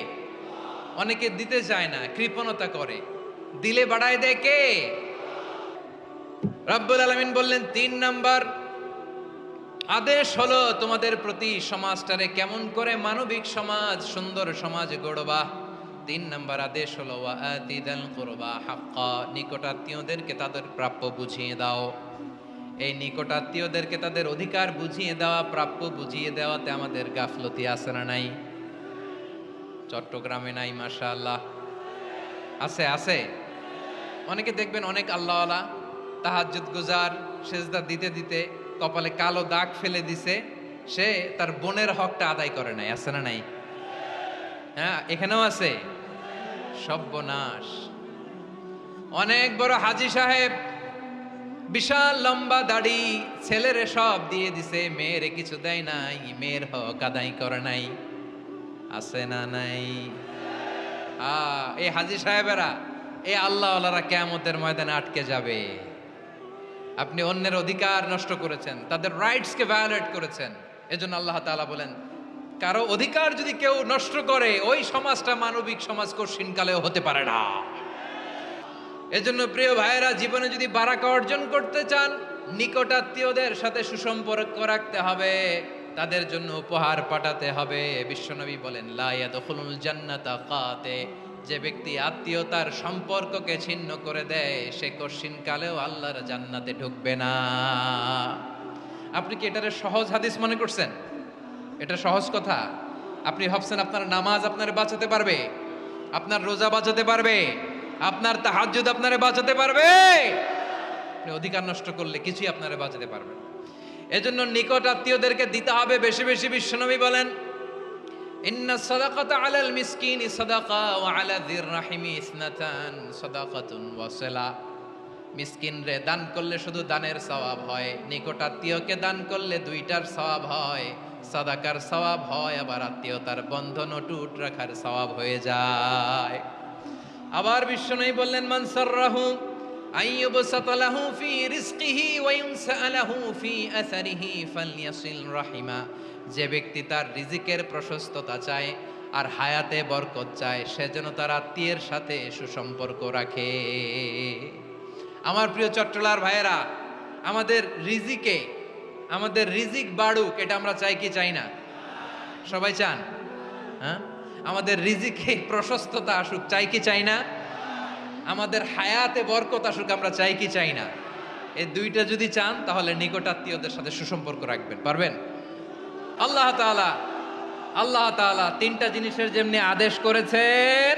Speaker 1: অনেকে দিতে চায় না, কৃপণতা করে। দিলে বাড়ায় দেয় কে? রব্বুল আলামিন বললেন 3 নাম্বার আদেশ হলো তোমাদের প্রতি সমাজটারে কেমন করে মানবিক সমাজ, সুন্দর সমাজ গড়বা। 3 নাম্বার আদেশ হলো ওয়া আতিদাল কুরবা হাক্কা, নিকটাত্মীয়দেরকে তাদের প্রাপ্য বুঝিয়ে দাও। এই নিকটাত্মীয়দেরকে তাদের অধিকার বুঝিয়ে দেওয়া, প্রাপ্য বুঝিয়ে দেওয়াতে আমাদের গাফলতি আছে না নাই? চট্টগ্রামে নাই? মাশাআল্লাহ আছে, আছে। অনেকে দেখবেন অনেক আল্লাহওয়ালা, তাহাজ্জুদ গুজার, সেজদা দিতে দিতে কপালে কালো দাগ ফেলে দিছে, সে তার বোনের হকটা আদায় করে নাই। আছে না নাই? হ্যাঁ, এখানেও আছে। সর্বনাশ। অনেক বড় হাজী সাহেব, বিশাল লম্বা দাড়ি, ছেলেরে সব দিয়ে দিছে, মেয়েরে কিছু দেয় নাই, মেয়ের হক আদায় করে নাই। আছে না নাই? এই হাজী সাহেবেরা, এই আল্লাহওয়ালারা কিয়ামতের ময়দানে আটকে যাবে। আপনি অন্যের অধিকার নষ্ট করেছেন, তাদের রাইটসকে ভায়োলেট করেছেন। এজন্য আল্লাহ তাআলা বলেন, কারো অধিকার যদি কেউ নষ্ট করে, ওই সমাজটা মানবিক সমাজ কঠিনকালেও হতে পারে না। এজন্য প্রিয় ভাইয়েরা, জীবনে যদি বারাকা অর্জন করতে চান, নিকটাত্মীয়দের সাথে সুসম্পর্ক রাখতে হবে, তাদের জন্য উপহার পাঠাতে হবে। বিশ্বনবী বলেন, লা ইয়াদখুলুল জান্নাতা কাতে, যে ব্যক্তি আত্মীয়তার সম্পর্ককে ছিন্ন করে দেয়, সে কঠিনকালেও আল্লাহর জান্নাতে ঢুকবে না। আপনি কি এটারে সহজ হাদিস মনে করছেন? এটা সহজ কথা? আপনি ভাবছেন আপনার নামাজ আপনারে বাঁচাতে পারবে? আপনার রোজা বাঁচাতে পারবে? আপনার তাহাজ্জুদ আপনারে বাঁচাতে পারবে? আপনি অধিকার নষ্ট করলে কিছুই আপনারে বাঁচাতে পারবে না। এজন্য নিকট আত্মীয়দেরকে দিতে হবে বেশি বেশি। বিশ্বনবী বলেন, ইন্না সাদাকাতা আলাল মিসকিনি সাদাকা ওয়া আলা যির রাহিমি ইসনাতান সাদাকাতুন ওয়া সিলা। মিসকিন রে দান করলে শুধু দানের সওয়াব হয়, নিকট আত্মীয়কে দান করলে 2টার সওয়াব হয়। সাদাকার সওয়াব হয়, আবার আত্মীয়তার বন্ধন অটুট রাখার সওয়াব হয়ে যায়। আবার বিশ্বনবী বললেন, মান সাররাহু আইয়ুবসাতা লাহু ফি রিজকিহি ওয়া ইউনসা লাহু ফি আসারিহি ফালইয়াসিল রাহিমা। যে ব্যক্তি তার রিজিকের প্রশস্ততা চায় আর হায়াতে বরকত চায়, সে যেন তার আত্মীয়ের সাথে সুসম্পর্ক রাখে। আমার প্রিয় চট্টলার ভাইয়েরা, আমাদের রিজিক বাড়ুক, এটা আমরা চাই কি চাই না? সবাই চান? হ্যাঁ, আমাদের রিজিকে প্রশস্ততা আসুক, চাই কি চাই না? আমাদের হায়াতে বরকত আসুক, আমরা চাই কি চাই না? এই 2টা যদি চান, তাহলে নিকটাত্মীয়দের সাথে সুসম্পর্ক রাখবেন। পারবেন? আল্লাহ তাআলা 3টা জিনিসের যেমনি আদেশ করেছেন,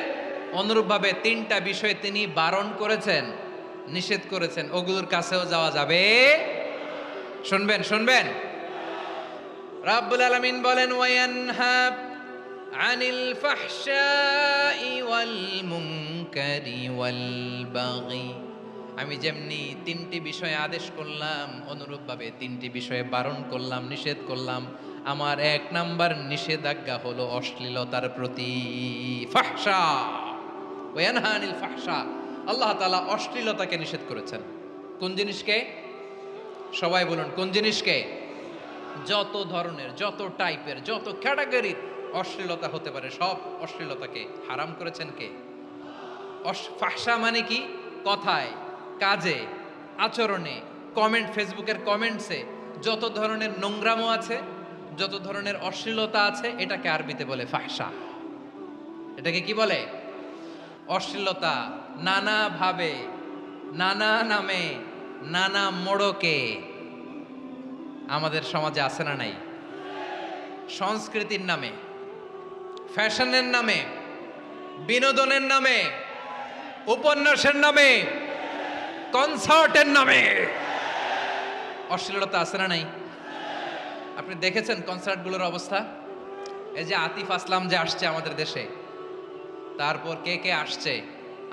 Speaker 1: অনুরূপভাবে 3টা বিষয় তিনি বারণ করেছেন, নিষেধ করেছেন। ওগুলোর কাছেও যাওয়া যাবে। শুনবেন। রাব্বুল আলামিন বলেন, ওয়ায়ানহা আনিল ফাহশাই ওয়াল মুনকারি ওয়াল বাগি। আমি যেমনি 3টি বিষয়ে আদেশ করলাম, অনুরূপভাবে 3টি বিষয়ে বারণ করলাম, নিষেধ করলাম। আমার 1 নাম্বার নিষেধাজ্ঞা হলো অশ্লীলতার প্রতি। ফাহশা, ওয়ায়ানহা আনিল ফাহশা, আল্লাহ তাআলা অশ্লীলতাকে নিষেধ করেছেন। কোন জিনিসকে? সবাই বলুন, কোন জিনিসকে? যত ধরনের, যত টাইপের, যত ক্যাটাগরির অশ্লীলতা হতে পারে, সব অশ্লীলতাকে হারাম করেছেন কে? ফাহশা মানে কি? কথায়, কাজে, আচরণে, কমেন্ট, ফেসবুকের কমেন্টসে যত ধরনের নোংরামো আছে, যত ধরনের অশ্লীলতা আছে, এটাকে আরবিতে বলে ফাহশা। এটাকে কি বলে? অশ্লীলতা। নানাভাবে, নানা নামে, নানা মোড়কে আমাদের সমাজে আছে না নাই? সংস্কৃতির নামে, ফ্যাশনের নামে, বিনোদনের নামে, উপন্যাসের নামে, কনসার্টের নামে অশ্লীলতা আছে না নাই? আপনি দেখেছেন কনসার্টগুলোর অবস্থা? এই যে আতিফ আসলাম যে আসছে আমাদের দেশে, তারপর কে কে আসছে,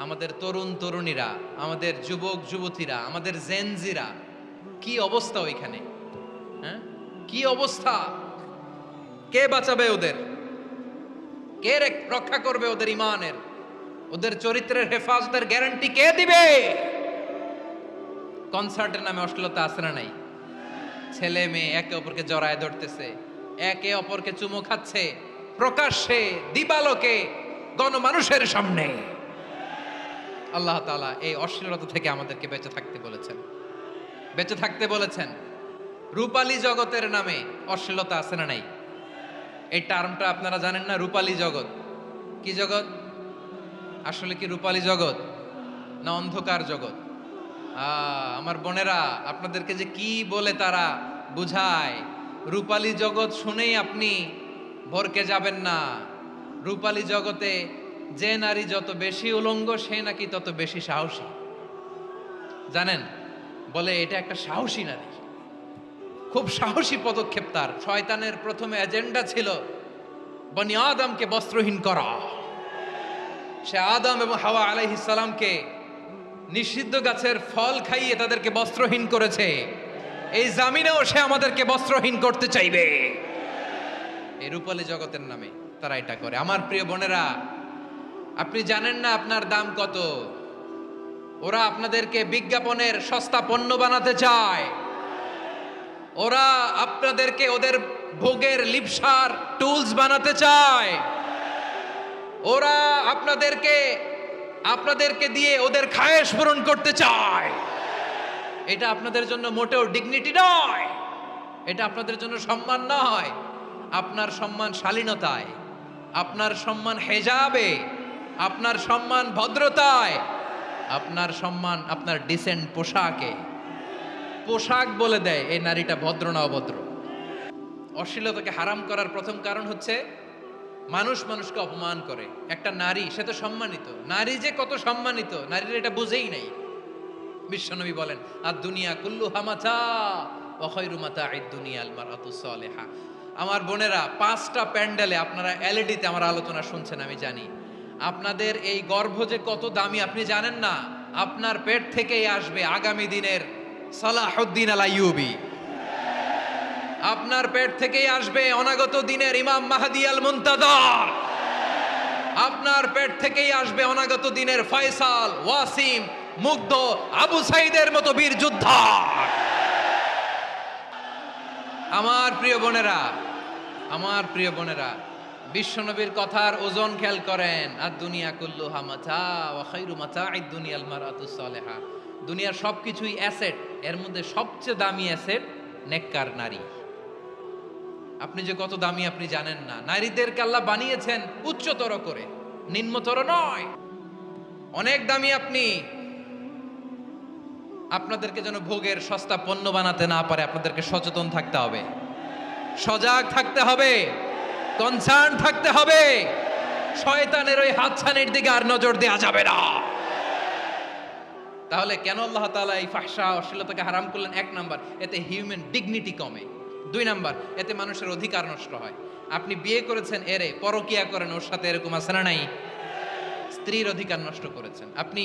Speaker 1: আমাদের তরুণ তরুণীরা, আমাদের যুবক যুবতীরা, আমাদের জেনজিরা, কি অবস্থা ওইখানে? হ্যাঁ, কি অবস্থা! কে বাঁচাবে ওদের? কে রক্ষা করবে ওদের ইমানের, ওদের চরিত্রের হেফাজতের গ্যারান্টি কে দিবে? কনসার্টের নামে অশ্লীলতা আছে না নাই? ছেলে মেয়ে একে অপরকে জড়ায় ধরতেছে, একে অপরকে চুমু খাচ্ছে প্রকাশ্যে, দিবালোকে, গণমানুষের সামনে। আল্লাহ তাআলা এই অশ্লীলতা থেকে আমাদেরকে বেঁচে থাকতে বলেছেন, বেঁচে থাকতে বলেছেন। রূপালী জগতের নামে অশ্লীলতা আছে না নাই? এই টার্মটা আপনারা জানেন না? রূপালী জগৎ কি জগৎ? আসলে কি রূপালী জগৎ না অন্ধকার জগৎ? আমার বোনেরা, আপনাদেরকে যে কি বলে তারা বুঝায়, রূপালী জগৎ শুনেই আপনি ভরকে যাবেন না। রূপালী জগতে যে নারী যত বেশি উলঙ্গ সে নাকি তত বেশি সাহসী। জানেন, বলে এটা একটা সাহসী নারী, খুব সাহসী পদক্ষেপ তার। শয়তানের প্রথমে এজেন্ডা ছিল বনি আদমকে বস্ত্রহীন করা। সে আদম এবং হাওয়া আলাইহিস সালামকে নিষিদ্ধ গাছের ফল খাইয়ে তাদেরকে বস্ত্রহীন করেছে। এই জামিনেও সে আমাদেরকে বস্ত্রহীন করতে চাইবে। এই রূপালী জগতের নামে তারা এটা করে। আমার প্রিয় বোনেরা, আপনি জানেন না আপনার দাম কত। ওরা আপনাদেরকে বিজ্ঞাপনের সস্তা পণ্য বানাতে চায়। ওরা আপনাদেরকে ওদের ভোগের লিপসার টুলস বানাতে চায়। ওরা আপনাদেরকে দিয়ে ওদের খায়েশ পূরণ করতে চায়। এটা আপনাদের জন্য মোটেও ডিগনিটি নয়, এটা আপনাদের জন্য সম্মান নয়। আপনার সম্মান শালীনতায়, আপনার সম্মান হেজাবে, আপনার সম্মান ভদ্রতায়, আপনার সম্মান আপনার ডিসেন্ট পোশাকে। পোশাক বলে দেয় এই নারীটা ভদ্র না অভদ্র। অশ্লীলতাকে হারাম করার প্রথম কারণ হচ্ছে মানুষ মানুষকে অপমান করে। একটা নারী, সে তো সম্মানিত, নারী যে কত সম্মানিত নারীর এটা বুঝেই নাই। বিশ্বনবী বলেন, আর দুনিয়া কুল্লুহা মাতা ওয়া খায়রু মাতা'আদ দুনিয়া আল মারআতুস সালিহা। আমার বোনেরা, 5টা প্যান্ডেলে আপনারা এলইডিতে আমার আলোচনা শুনছেন, আমি জানি। আপনাদের এই গর্ভ যে কত দামি আপনি জানেন না। আপনার পেট থেকেই আসবে আগামী দিনের সালাহুদ্দিন আল আইয়ুবী। আপনার পেট থেকেই আসবে অনাগত দিনের ইমাম মাহদী আল মুনতাজার। আপনার পেট থেকেই আসবে অনাগত দিনের ফয়সাল, ওয়াসিম, মুগ্ধ, আবু সাইদের মতো বীর যোদ্ধা। আমার প্রিয় বোনেরা, আমার প্রিয় বোনেরা, বিশ্বনবীর কথার ওজন খেয়াল করেন। আর দুনিয়া কুল্লুহা মাতা ওয়া খায়রু মাতা'আদ দুনিয়াল মারআতুস সালিহা। দুনিয়ার সবকিছুই অ্যাসেট, এর মধ্যে সবচেয়ে দামি অ্যাসেট নেককার নারী। আপনি যে কত দামি আপনি জানেন না। নারীদেরকে আল্লাহ বানিয়েছেন উচ্চতর করে, নিম্নতর নয়। অনেক দামি আপনি। আপনাদেরকে যেন ভোগের সস্তা পণ্য বানাতে না পারে আপনাদেরকে সচেতন থাকতে হবে, সজাগ থাকতে হবে, কনসার্ন থাকতে হবে। শয়তানের ওই হাতছানির দিকে আর নজর দেওয়া যাবে না। তাহলে কেন আল্লাহ তাআলা এই ফাহশা অশ্লীলতাকে হারাম করলেন? 1 নাম্বার, এতে হিউম্যান ডিগনিটি কমে। 2 নাম্বার, এতে মানুষের অধিকার নষ্ট হয়। আপনি বিয়ে করেছেন, এরে পরকিয়া করেন, ওর সাথে এরকম আছে না নাই? স্ত্রীর অধিকার নষ্ট করেছেন। আপনি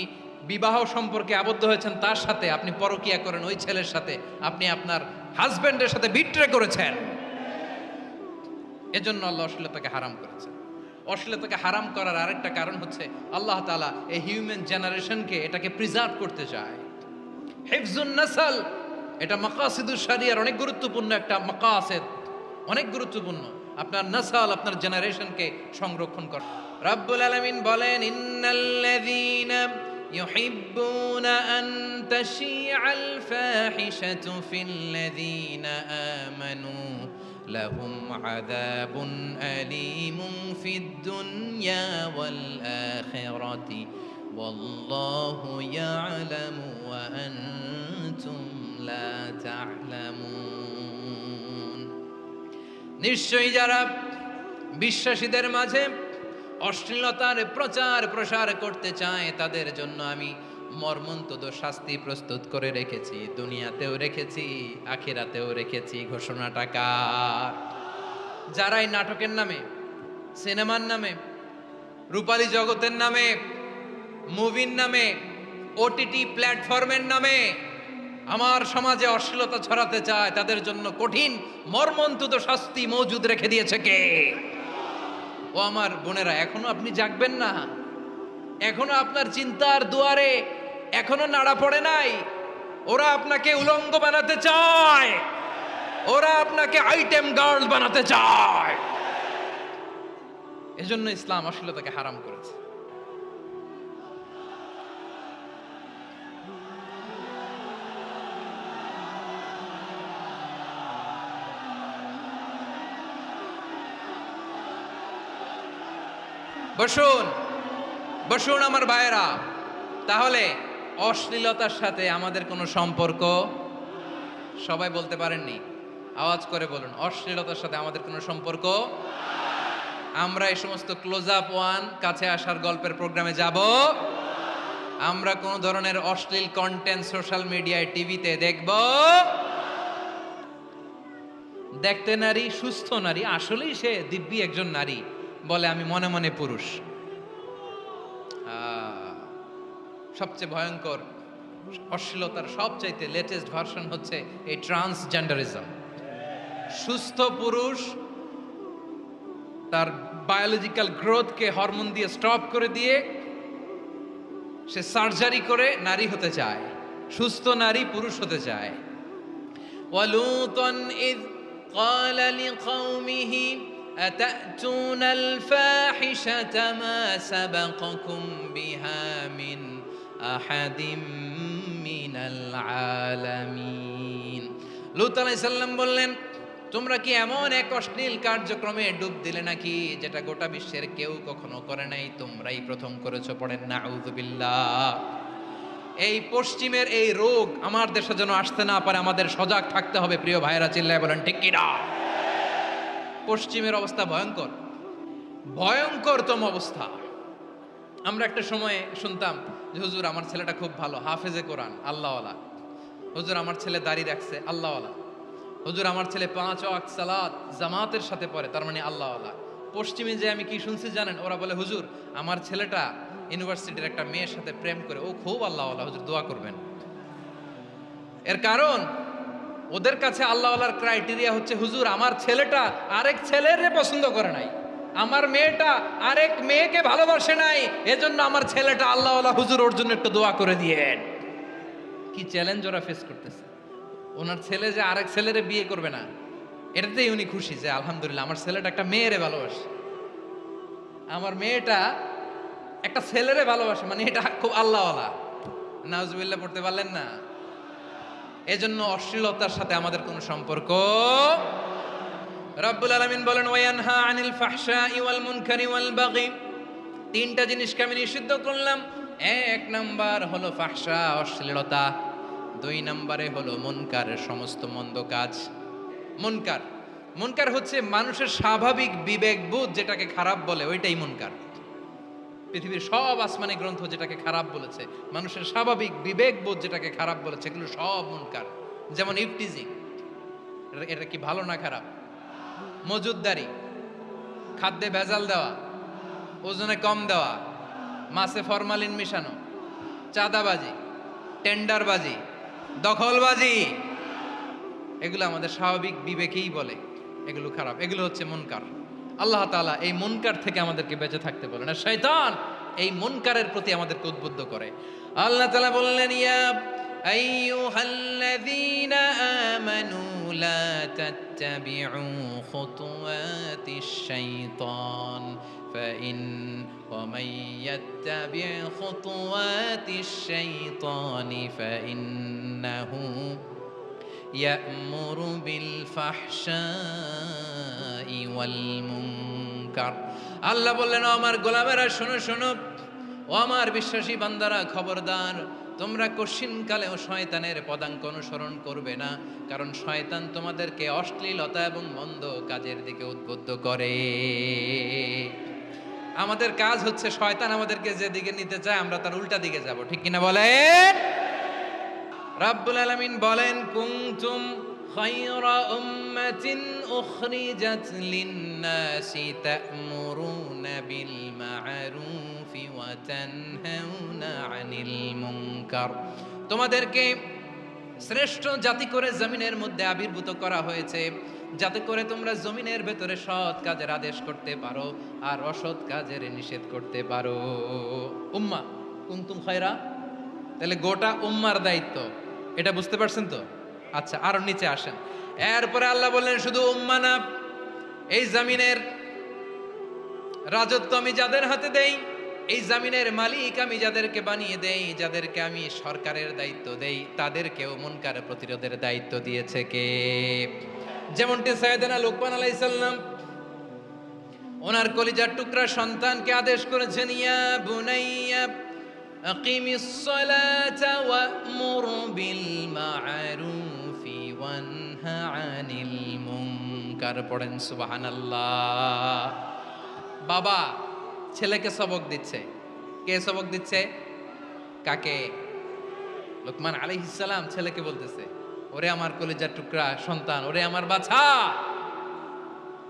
Speaker 1: বিবাহ সম্পর্কে আবদ্ধ হয়েছেন তার সাথে, আপনি পরকিয়া করেন ওই ছেলের সাথে, আপনি আপনার হাজবেন্ডের সাথে বিট্রে করেছেন। এজন্য আল্লাহ অশ্লীলতাকে হারাম করেছেন। অশ্লীলতাকে হারাম করার আরেকটা কারণ হচ্ছে আল্লাহ তাআলা এই হিউম্যান জেনারেশনকে এটাকে প্রিজার্ভ করতে চায়। হিফজুন নাসল, এটা মাকাসিদুশ শরিয়ার অনেক গুরুত্বপূর্ণ একটা মাকাসিদ, অনেক গুরুত্বপূর্ণ। আপনার নাসল, আপনার জেনারেশনকে সংরক্ষণ করা। রব্বুল আলামিন বলেন, ইন্নাল্লাযীনা ইউহিব্বুনা আন তাশিআল ফাহিশাতু ফিল্লাযীনা আমানু লাহুম আযাবুন আলীমুন ফিদ দুনিয়া ওয়াল আখিরাতি ওয়াল্লাহু ইয়ালামু ওয়া আনতুম লা তা'লামুন। নিশ্চয়ই যারা বিশ্বাসীদের মাঝে অশ্লীলতার প্রচার প্রসার করতে চায় তাদের জন্য আমি মর্মন্তুদ শাস্তি প্রস্তুত করে রেখেছি, দুনিয়াতেও রেখেছি, আখিরাতেও রেখেছি। ঘোষণাটা কার? যারা এই নাটকের নামে, সিনেমার নামে, রূপালী জগতের নামে, মুভির নামে, ওটিটি প্ল্যাটফর্মের নামে আমার সমাজে অশ্লীলতা ছড়াতে চায়, তাদের জন্য কঠিন মর্মন্তুদ শাস্তি মজুদ রেখে দিয়েছে কে? ও আমার বোনেরা, এখনো আপনি জাগবেন না? এখনো আপনার চিন্তার দুয়ারে এখনো নাড়া পড়ে নাই? ওরা আপনাকে উলঙ্গ বানাতে চায়, ওরা আপনাকে আইটেম গার্ল বানাতে চায়। এজন্য ইসলাম অশ্লীলতাকে হারাম করেছে। বসুন বসুন আমার ভাইয়েরা, তাহলে অশ্লীলতার সাথে আমাদের কোনো সম্পর্ক? সবাই বলতে পারেননি, আওয়াজ করে বলুন, অশ্লীলতার সাথে আমাদের কোনো সম্পর্ক? আমরা এই সমস্ত ক্লোজ আপ ওয়ান, কাছে আসার গল্পের প্রোগ্রামে যাব? আমরা কোন ধরনের অশ্লীল কন্টেন্ট সোশ্যাল মিডিয়ায়, টিভিতে দেখব? দেখতে নারী, সুস্থ নারী, আসলেই সে দিব্যি একজন নারী, বলে আমি মনে মনে পুরুষ। সবচেয়ে ভয়ঙ্কর অশ্লীলতার সবচাইতে লেটেস্ট ভার্সন হচ্ছে এই ট্রান্সজেন্ডারিজম। সুস্থ পুরুষ তার বায়োলজিক্যাল গ্রোথকে হরমোন দিয়ে স্টপ করে দিয়ে সে সার্জারি করে নারী হতে চায়, সুস্থ নারী পুরুষ হতে চায়। ওয়ালুতান ইয قال لقومه أتأتون الفاحشة ما سبقكم بها من أحد من العالمين। লূত আলাইহিস সালাম বললেন, তোমরা কি এমন এক অশ্লীল কার্যক্রমে ডুব দিলে নাকি যেটা গোটা বিশ্বের কেউ কখনো করে নাই, তোমরাই প্রথম করেছো? পড়েন নাউযুবিল্লাহ। এই পশ্চিমের এই রোগ আমার দেশে যেন আসতে না পারে, আমাদের সজাগ থাকতে হবে। প্রিয় ভাইয়েরা, চিল্লায় বলেন ঠিক কি না? পশ্চিমের অবস্থা ভয়ঙ্কর, ভয়ঙ্করতম অবস্থা। আমরা একটা সময়ে শুনতাম যে হুজুর আমার ছেলেটা খুব ভালো, হাফেজে কোরআন, আল্লাহওয়ালা। হুজুর আমার ছেলে দাড়ি রাখছে, আল্লাহওয়ালা। হুজুর আমার ছেলে 5 ওয়াক্ত সালাত জামাতের সাথে পড়ে, তার মানে আল্লাহওয়ালা। পশ্চিমে যে আমি কি শুনছি জানেন? ওরা বলে হুজুর আমার ছেলেটা ইউনিভার্সিটির একটা মেয়ের সাথে প্রেম করে, ও খুব আল্লাহওয়ালা, হুজুর দোয়া করবেন। এর কারণ ওদের কাছে আল্লাহওয়ালার ক্রাইটেরিয়া হচ্ছে হুজুর আমার ছেলেটা আরেক ছেলেরে পছন্দ করে নাই, আমার মেয়েটা আরেক মেয়েকে ভালোবাসে নাই, এজন্য আমার ছেলেটা আল্লাহওয়ালা, হুজুর ওর জন্য একটু দোয়া করে দিয়েন। কি চ্যালেঞ্জ ওরা ফেস করতেছে! ওনার ছেলে যে আরেক ছেলেরে বিয়ে করবে না, এটাতেই উনি খুশি যে আলহামদুলিল্লাহ আমার ছেলেটা একটা মেয়েরে ভালোবাসে, আমার মেয়েটা একটা ছেলেরে ভালোবাসে, মানে এটা খুব আল্লাহওয়ালা। নাউজুবিল্লাহ পড়তে পারলেন না? এজন্য অশ্লীলতার সাথে আমাদের কোনো সম্পর্ক। রব্বুল আলামিন বলেন, ওয়ায়ানহা আনিল ফাহশাই ওয়াল মুনকারি ওয়াল বাগি। তিনটা জিনিসকে আমি নিষিদ্ধ করলাম। এক নাম্বার হলো ফাহশা, অশ্লীলতা। 2 নম্বরে হলো মুনকার, সমস্ত মন্দ কাজ। মুনকার, মুনকার হচ্ছে মানুষের স্বাভাবিক বিবেকবোধ যেটাকে খারাপ বলে, ওইটাই মুনকার। পৃথিবীর সব আসমানি গ্রন্থ যেটাকে খারাপ বলেছে, মানুষের স্বাভাবিক বিবেকবোধ যেটাকে খারাপ বলেছে, এগুলো সব মুনকার। যেমন ইফটিজিং, এটা কি ভালো না খারাপ? মজুদদারি, খাদ্যে ভেজাল দেওয়া, ওজনে কম দেওয়া, মাছে ফরমালিন মিশানো, চাঁদাবাজি, টেন্ডারবাজি, দখলবাজি, এগুলো আমাদের স্বাভাবিক বিবেকেই বলে এগুলো খারাপ, এগুলো হচ্ছে মুনকার। আল্লাহ তাআলা এই মুনকার থেকে আমাদেরকে বেঁচে থাকতে বলেন, আর শয়তান এই মুনকারের প্রতি আমাদেরকে উদ্বুদ্ধ করে। আল্লাহ তাআলা বললেন, ইয়া আইয়ুহাল্লাযীনা আমানু লা তাত্তাবিউ খুতুওয়াতিশ শাইতান ফাইন ওয়া মান ইয়াত্তাবি' খুতুওয়াতিশ শাইতানি ফাইন্নাহু ইয়া'মুরু বিল ফাহশাই ওয়াল মুনকার। আল্লাহ বললেন, ও আমার গোলামেরা শোনো শোনো, ও আমার বিশ্বাসী বান্দারা খবরদার, তোমরা কশিনকালেও শয়তানের পদাঙ্ক অনুসরণ করবে না, কারণ শয়তান তোমাদেরকে অশ্লীলতা এবং মন্দ কাজের দিকে উদ্বুদ্ধ করে। আমাদের কাজ হচ্ছে শয়তান আমাদেরকে যেদিকে নিতে চায় আমরা তার উল্টা দিকে যাব, ঠিক কিনা বলেন? রাব্বুল আলামিন বলেন, কুনতুম খায়রা উম্মাতিন উখরিজাত লিন-নাসি তা'মুরুনা বিল মা'রুফি ওয়া তানহাউনা আনিল মুনকার। তোমাদেরকে শ্রেষ্ঠ জাতি করে জমিনের মধ্যে আবির্ভূত করা হয়েছে, যাতে করে তোমরা জমিনের ভেতরে সৎ কাজের আদেশ করতে পারো আর অসৎ কাজের নিষেধ করতে পারো। উম্মাহ, কুনতুম খায়রা, তাহলে গোটা উম্মার দায়িত্ব, এটা বুঝতে পারছেন তো? আচ্ছা, আরো নিচে আসেন। এরপরে আল্লাহ বললেন, শুধু উম্মাহ না, এই জমিনের রাজত্ব আমি যাদের হাতে দেই, এই জমিনের মালিক আমি যাদেরকে বানিয়ে দেই, যাদেরকে আমি সরকারের দায়িত্ব দেই, তাদেরকেও মুনকার প্রতিরোধের দায়িত্ব দিয়েছে কে? যেমনটি সাইয়েদনা লুকমান আলাইহিস সালাম ওনার কলিজার টুকরা সন্তানকে আদেশ করেছেন, ইয়া বুনাইয়া আকিমিস সালাতা ওয়া'মুর বিল মা'রুফি ওয়ানহা আনিল মুনকার। পড়েন সুবহানাল্লাহ। বাবা ছেলেকে সবক দিচ্ছে। কে সবক দিচ্ছে? কাকে? লুকমান আলাইহিস সালাম ছেলেকে বলতেছে, ওরে আমার কলিজার টুকরা সন্তান, ওরে আমার বাছা,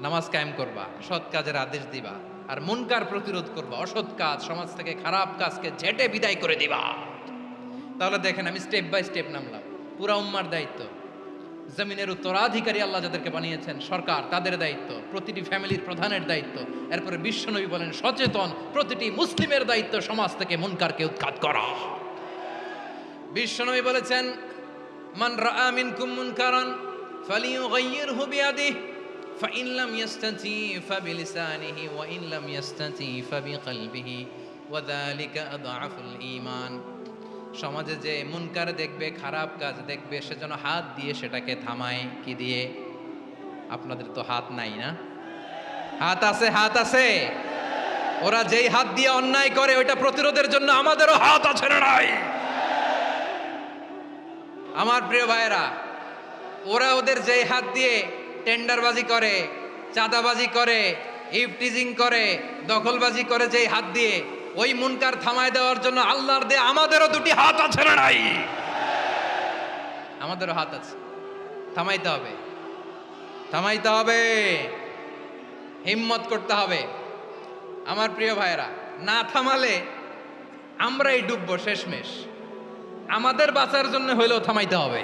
Speaker 1: নামাজ কায়েম করবা, সৎ কাজের আদেশ দিবা, আর মুনকার প্রতিরোধ করবা, অসৎ কাজ, সমাজ থেকে খারাপ কাজকে ঝেঁটে বিদায় করে দিবা। তাহলে দেখেন, আমি স্টেপ বাই স্টেপ নামলাম। পুরা উম্মার দায়িত্ব, জমিনের উত্তরাধিকারী আল্লাহ যাদেরকে বানিয়েছেন সরকার, তাদের দায়িত্ব, প্রতিটি ফ্যামিলির প্রধানের দায়িত্ব। এরপরে বিশ্বনবী বলেন, সচেতন প্রতিটি মুসলিমের দায়িত্ব সমাজ থেকে মুনকারকে উৎখাত করা। বিশ্বনবী বলেছেন, মান রাআ মিনকুম মুনকারান ফালিয়ুগাইয়িরহু বিয়াদিহি ফাইন লাম ইয়াস্তাতি ফাবিলিসানিহি ওয়া ইন লাম ইয়াস্তাতি ফাবিকলবিহি ওয়া যালিকা আযআফুল ঈমান। সমাজে যে মুনকার দেখবে, খারাপ কাজ দেখবে, সেজন্য হাত দিয়ে সেটাকে থামায়। কি দিয়ে? আপনাদের তো হাত নাই না? হাত আছে, হাত আছে। ওরা যেই হাত দিয়ে অন্যায় করে ওইটা প্রতিরোধের জন্য আমাদেরও হাত আছে না নাই? আমার প্রিয় ভাইয়েরা, ওরা ওদের যেই হাত দিয়ে টেন্ডারবাজি করে, চাঁদাবাজি করে, ইফটিজিং করে, দখলবাজি করে, যেই হাত দিয়ে, ওই মুনকার থামায় দেওয়ার জন্য আল্লাহর দিয়ে আমাদেরও দুটি হাত আছে না নাই? আমাদেরও হাত আছে। থামাইতে হবে, থামাইতে হবে, হিম্মত করতে হবে। আমার প্রিয় ভাইয়েরা, না থামালে আমরাই ডুববো শেষমেশ। আমাদের বাঁচার জন্য হইলেও থামাইতে হবে।